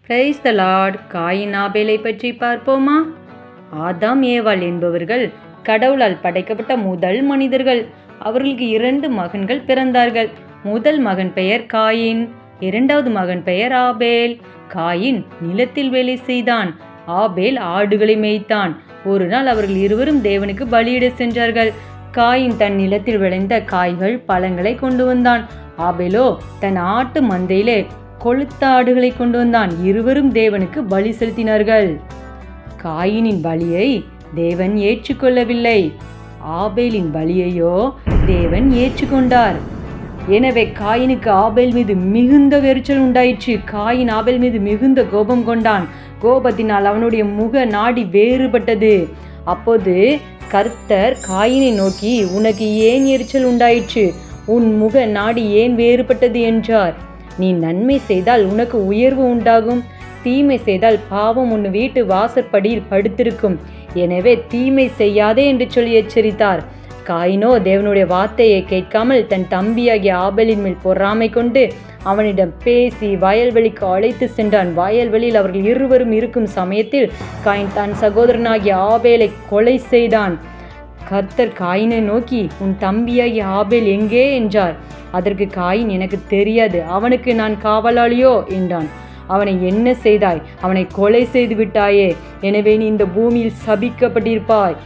Praise the Lord. Coin ஆபேலை பற்றி பார்ப்போமா? ஆதாம் ஏவாள் என்பவர்கள் கடவுளால் படைக்கப்பட்ட முதல் மனிதர்கள். அவர்களுக்கு 2 மகன்கள் பிறந்தார்கள். முதல் மகன் பெயர் காயின், இரண்டாவது மகன் பெயர் ஆபேல். காயின் நிலத்தில் வேலை செய்தான், ஆபேல் ஆடுகளை மேய்த்தான். ஒரு நாள் அவர்கள் இருவரும் தேவனுக்கு பலியிட சென்றார்கள். காயின் தன் நிலத்தில் விளைந்த காய்கள் பழங்களை கொண்டு வந்தான். ஆபேலோ தன் ஆட்டு மந்தையிலே கொழுத்த ஆடுகளை கொண்டு வந்தான். இருவரும் தேவனுக்கு பலி செலுத்தினார்கள். காயினின் பலியை தேவன் ஏற்றுக்கொள்ளவில்லை. ஆபேலின் பலியையோ தேவன் ஏற்றுக்கொண்டார். எனவே காயினுக்கு ஆபேல் மீது மிகுந்த வெறிச்சல் உண்டாயிற்று. காயின் ஆபேல் மீது மிகுந்த கோபம் கொண்டான். கோபத்தினால் அவனுடைய முக நாடி வேறுபட்டது. அப்போது கர்த்தர் காயினை நோக்கி, உனக்கு ஏன் எரிச்சல் உண்டாயிற்று? உன் முக நாடி ஏன் வேறுபட்டது என்றார். நீ நன்மை செய்தால் உனக்கு உயர்வு உண்டாகும், தீமை செய்தால் பாவம் உன் வீட்டு வாசற்படியில் படுத்திருக்கும். எனவே தீமை செய்யாதே என்று சொல்லி எச்சரித்தார். காயினோ தேவனுடைய வார்த்தையை கேட்காமல் தன் தம்பியாகிய ஆபேலின் மேல் பொறாமை கொண்டு அவனிடம் பேசி வயல்வெளிக்கு அழைத்து சென்றான். வயல்வெளியில் அவர்கள் இருவரும் இருக்கும் சமயத்தில் காயின் தன் சகோதரனாகிய ஆபேலை கொலை செய்தான். கர்த்தர் காயினை நோக்கி, உன் தம்பியாகிய ஆபேல் எங்கே என்றார். அதற்கு காயின், எனக்கு தெரியாது, அவனுக்கு நான் காவலாளியோ என்றான். அவனை என்ன செய்தாய்? அவனை கொலை செய்து விட்டாயே. எனவே நீ இந்த பூமியில் சபிக்கப்பட்டிருப்பாய்.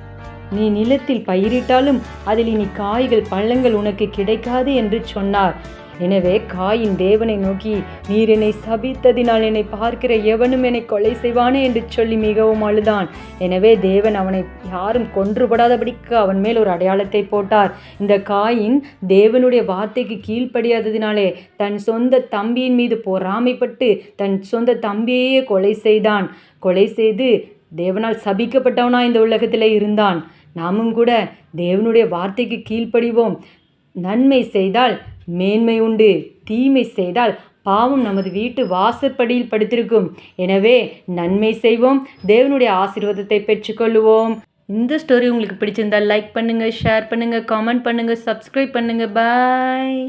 நீ நிலத்தில் பயிரிட்டாலும் அதில் இனி காய்கள் பழங்கள் உனக்கு கிடைக்காது என்று சொன்னார். எனவே காயின் தேவனை நோக்கி, நீர் என்னை சபித்ததினால் என்னை பார்க்கிற எவனும் என்னை கொலை செய்வானே என்று சொல்லி மிகவும் அழுதான். எனவே தேவன் அவனை யாரும் கொன்றுபடாதபடிக்கு அவன் மேல் ஒரு அடையாளத்தை போட்டார். இந்த காயின் தேவனுடைய வார்த்தைக்கு கீழ்ப்படியாததினாலே தன் சொந்த தம்பியின் மீது பொறாமைப்பட்டு தன் சொந்த தம்பியையே கொலை செய்தான். கொலை செய்து தேவனால் சபிக்கப்பட்டவனா இந்த உலகத்தில் இருந்தான். நாமும் கூட தேவனுடைய வார்த்தைக்கு கீழ்ப்படிவோம். நன்மை செய்தால் மேன்மை உண்டு, தீமை செய்தால் பாவம் நமது வீட்டு வாசற்படியில் படுத்திருக்கும். எனவே நன்மை செய்வோம், தேவனுடைய ஆசீர்வாதத்தை பெற்றுக்கொள்வோம். இந்த ஸ்டோரி உங்களுக்கு பிடிச்சிருந்தால் லைக் பண்ணுங்கள், ஷேர் பண்ணுங்கள், கமெண்ட் பண்ணுங்கள், சப்ஸ்கிரைப் பண்ணுங்கள். பாய்.